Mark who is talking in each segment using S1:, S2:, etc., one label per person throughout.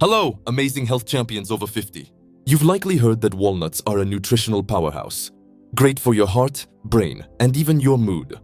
S1: Hello, amazing health champions over 50. You've likely heard that walnuts are a nutritional powerhouse. Great for your heart, brain, and even your mood.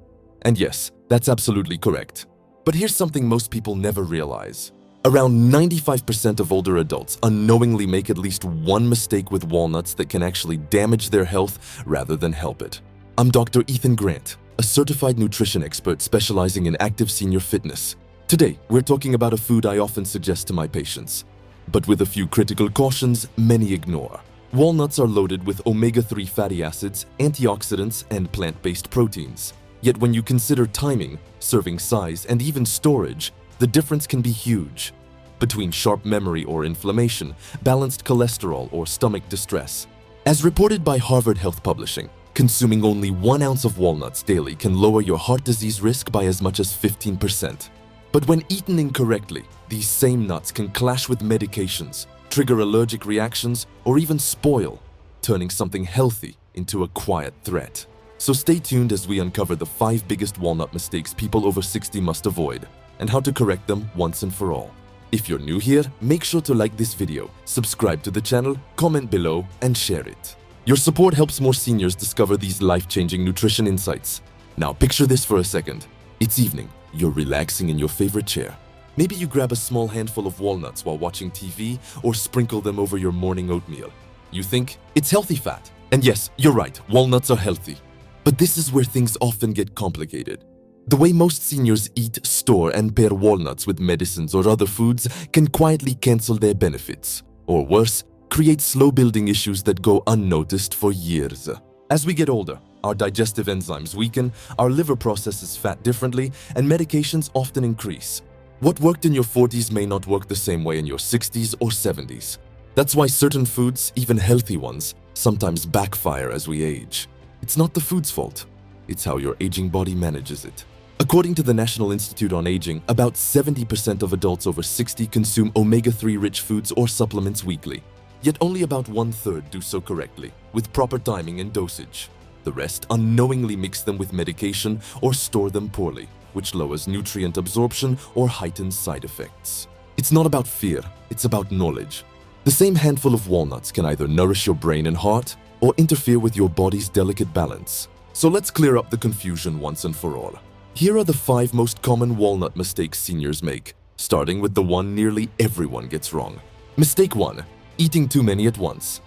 S1: And yes, that's absolutely correct. But here's something most people never realize. Around 95% of older adults unknowingly make at least one mistake with walnuts that can actually damage their health rather than help it. I'm Dr. Ethan Grant, a certified nutrition expert specializing in active senior fitness. Today, we're talking about a food I often suggest to my patients, but with a few critical cautions many ignore. Walnuts are loaded with omega-3 fatty acids, antioxidants, and plant-based proteins. Yet when you consider timing, serving size, and even storage, the difference can be huge. Between sharp memory or inflammation, balanced cholesterol or stomach distress. As reported by Harvard Health Publishing, consuming only 1 ounce of walnuts daily can lower your heart disease risk by as much as 15%. But when eaten incorrectly, these same nuts can clash with medications, trigger allergic reactions, or even spoil, turning something healthy into a quiet threat. So stay tuned as we uncover the 5 biggest walnut mistakes people over 60 must avoid, and how to correct them once and for all. If you're new here, make sure to like this video, subscribe to the channel, comment below, and share it. Your support helps more seniors discover these life-changing nutrition insights. Now picture this for a second. It's evening. You're relaxing in your favorite chair. Maybe you grab a small handful of walnuts while watching TV or sprinkle them over your morning oatmeal. You think, it's healthy fat. And yes, you're right, walnuts are healthy. But this is where things often get complicated. The way most seniors eat, store, and pair walnuts with medicines or other foods can quietly cancel their benefits. Or worse, create slow-building issues that go unnoticed for years. As we get older, our digestive enzymes weaken, our liver processes fat differently, and medications often increase. What worked in your 40s may not work the same way in your 60s or 70s. That's why certain foods, even healthy ones, sometimes backfire as we age. It's not the food's fault. It's how your aging body manages it. According to the National Institute on Aging, about 70% of adults over 60 consume omega-3 rich foods or supplements weekly. Yet only about 1/3 do so correctly, with proper timing and dosage. The rest unknowingly mix them with medication or store them poorly, which lowers nutrient absorption or heightens side effects. It's not about fear, it's about knowledge. The same handful of walnuts can either nourish your brain and heart or interfere with your body's delicate balance. So let's clear up the confusion once and for all. Here are the 5 most common walnut mistakes seniors make, starting with the one nearly everyone gets wrong. Mistake 1. Eating too many at once.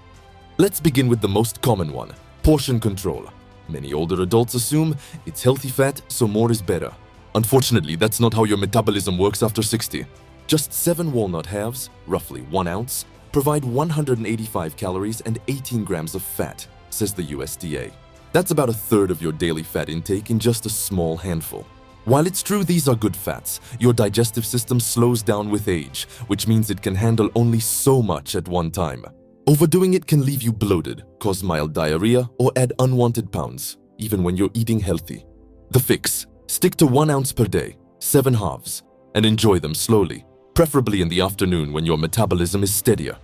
S1: Let's begin with the most common one. Portion control. Many older adults assume it's healthy fat, so more is better. Unfortunately, that's not how your metabolism works after 60. Just 7 walnut halves, roughly 1 ounce, provide 185 calories and 18 grams of fat, says the USDA. That's about 1/3 of your daily fat intake in just a small handful. While it's true these are good fats, your digestive system slows down with age, which means it can handle only so much at one time. Overdoing it can leave you bloated, cause mild diarrhea, or add unwanted pounds, even when you're eating healthy. The fix: stick to 1 ounce per day, 7 halves, and enjoy them slowly, preferably in the afternoon when your metabolism is steadier.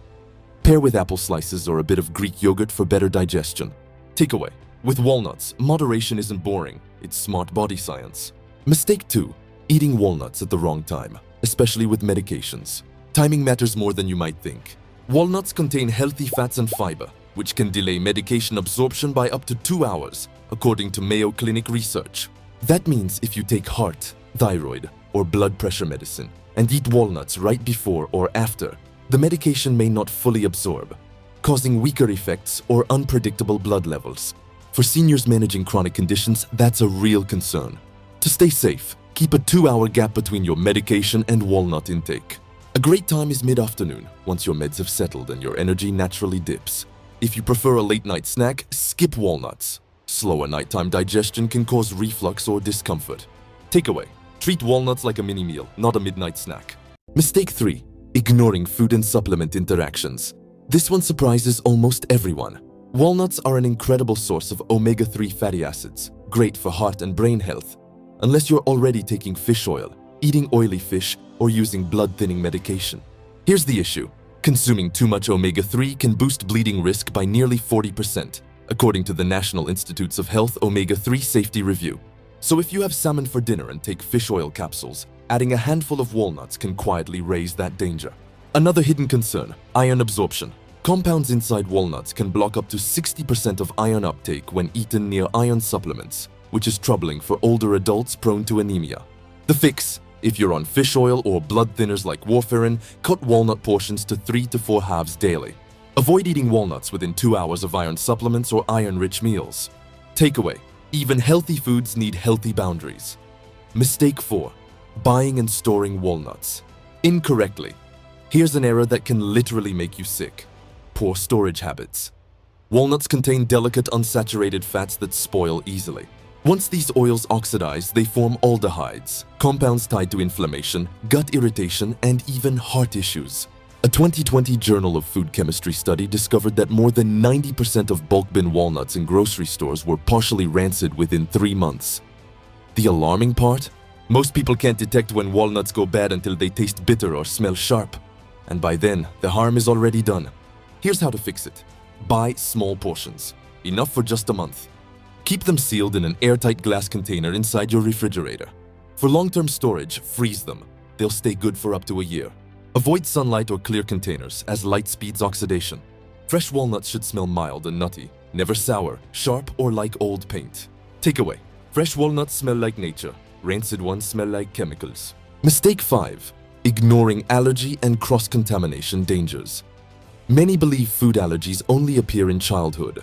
S1: Pair with apple slices or a bit of Greek yogurt for better digestion. Takeaway: with walnuts, moderation isn't boring, it's smart body science. Mistake 2. Eating walnuts at the wrong time, especially with medications. Timing matters more than you might think. Walnuts contain healthy fats and fiber, which can delay medication absorption by up to 2 hours, according to Mayo Clinic research. That means if you take heart, thyroid, or blood pressure medicine and eat walnuts right before or after, the medication may not fully absorb, causing weaker effects or unpredictable blood levels. For seniors managing chronic conditions, that's a real concern. To stay safe, keep a 2-hour gap between your medication and walnut intake. A great time is mid-afternoon, once your meds have settled and your energy naturally dips. If you prefer a late-night snack, skip walnuts. Slower nighttime digestion can cause reflux or discomfort. Takeaway: treat walnuts like a mini meal, not a midnight snack. Mistake 3. Ignoring food and supplement interactions. This one surprises almost everyone. Walnuts are an incredible source of omega-3 fatty acids, great for heart and brain health. Unless you're already taking fish oil, eating oily fish, or using blood-thinning medication. Here's the issue. Consuming too much omega-3 can boost bleeding risk by nearly 40%, according to the National Institutes of Health Omega-3 Safety Review. So if you have salmon for dinner and take fish oil capsules, adding a handful of walnuts can quietly raise that danger. Another hidden concern, iron absorption. Compounds inside walnuts can block up to 60% of iron uptake when eaten near iron supplements, which is troubling for older adults prone to anemia. The fix: if you're on fish oil or blood thinners like warfarin, cut walnut portions to 3 to 4 halves daily. Avoid eating walnuts within 2 hours of iron supplements or iron-rich meals. Takeaway: even healthy foods need healthy boundaries. Mistake 4. Buying and storing walnuts incorrectly. Here's an error that can literally make you sick. Poor storage habits. Walnuts contain delicate unsaturated fats that spoil easily. Once these oils oxidize, they form aldehydes, compounds tied to inflammation, gut irritation, and even heart issues. A 2020 Journal of Food Chemistry study discovered that more than 90% of bulk bin walnuts in grocery stores were partially rancid within 3 months. The alarming part? Most people can't detect when walnuts go bad until they taste bitter or smell sharp. And by then, the harm is already done. Here's how to fix it. Buy small portions, enough for just a month. Keep them sealed in an airtight glass container inside your refrigerator. For long-term storage, freeze them. They'll stay good for up to a year. Avoid sunlight or clear containers, as light speeds oxidation. Fresh walnuts should smell mild and nutty, never sour, sharp, or like old paint. Takeaway: fresh walnuts smell like nature, rancid ones smell like chemicals. Mistake 5. Ignoring allergy and cross-contamination dangers. Many believe food allergies only appear in childhood,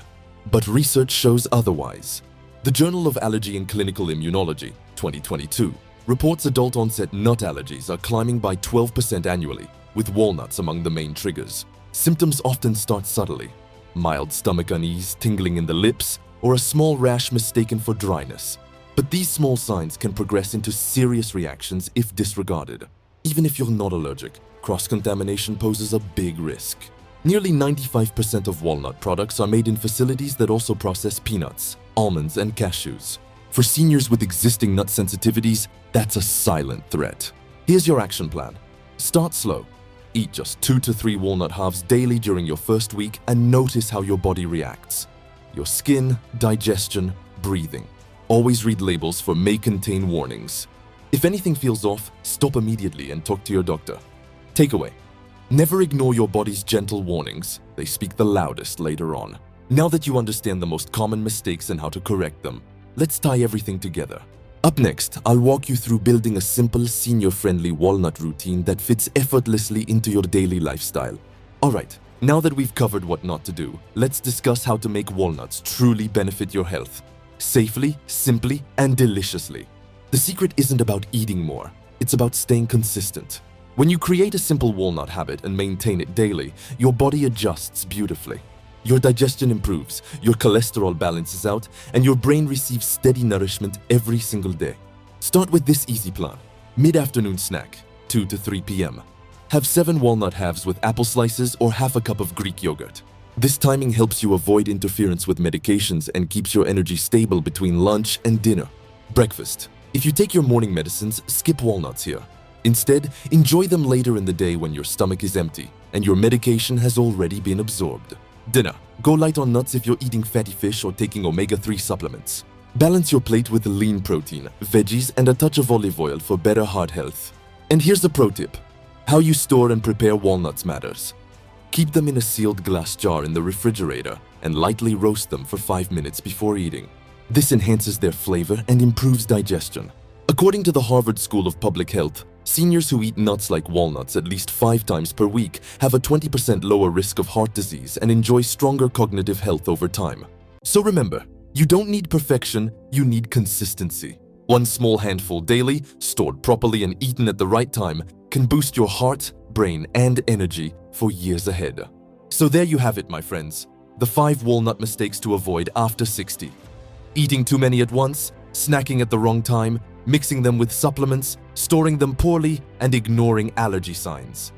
S1: but research shows otherwise. The Journal of Allergy and Clinical Immunology, 2022, reports adult-onset nut allergies are climbing by 12% annually, with walnuts among the main triggers. Symptoms often start subtly: mild stomach unease, tingling in the lips, or a small rash mistaken for dryness. But these small signs can progress into serious reactions if disregarded. Even if you're not allergic, cross-contamination poses a big risk. Nearly 95% of walnut products are made in facilities that also process peanuts, almonds, and cashews. For seniors with existing nut sensitivities, that's a silent threat. Here's your action plan. Start slow. Eat just 2 to 3 walnut halves daily during your first week and notice how your body reacts. Your skin, digestion, breathing. Always read labels for may contain warnings. If anything feels off, stop immediately and talk to your doctor. Takeaway: never ignore your body's gentle warnings. They speak the loudest later on. Now that you understand the most common mistakes and how to correct them, let's tie everything together. Up next, I'll walk you through building a simple, senior-friendly walnut routine that fits effortlessly into your daily lifestyle. Alright, now that we've covered what not to do, let's discuss how to make walnuts truly benefit your health. Safely, simply, and deliciously. The secret isn't about eating more, it's about staying consistent. When you create a simple walnut habit and maintain it daily, your body adjusts beautifully. Your digestion improves, your cholesterol balances out, and your brain receives steady nourishment every single day. Start with this easy plan. Mid-afternoon snack, 2 to 3 p.m. Have 7 walnut halves with apple slices or half a cup of Greek yogurt. This timing helps you avoid interference with medications and keeps your energy stable between lunch and dinner. Breakfast. If you take your morning medicines, skip walnuts here. Instead, enjoy them later in the day when your stomach is empty and your medication has already been absorbed. Dinner. Go light on nuts if you're eating fatty fish or taking omega-3 supplements. Balance your plate with lean protein, veggies, and a touch of olive oil for better heart health. And here's a pro tip. How you store and prepare walnuts matters. Keep them in a sealed glass jar in the refrigerator and lightly roast them for 5 minutes before eating. This enhances their flavor and improves digestion. According to the Harvard School of Public Health, seniors who eat nuts like walnuts at least 5 times per week have a 20% lower risk of heart disease and enjoy stronger cognitive health over time. So remember, you don't need perfection, you need consistency. One small handful daily, stored properly and eaten at the right time, can boost your heart, brain, and energy for years ahead. So there you have it, my friends. The 5 walnut mistakes to avoid after 60. Eating too many at once, snacking at the wrong time, mixing them with supplements, storing them poorly, and ignoring allergy signs.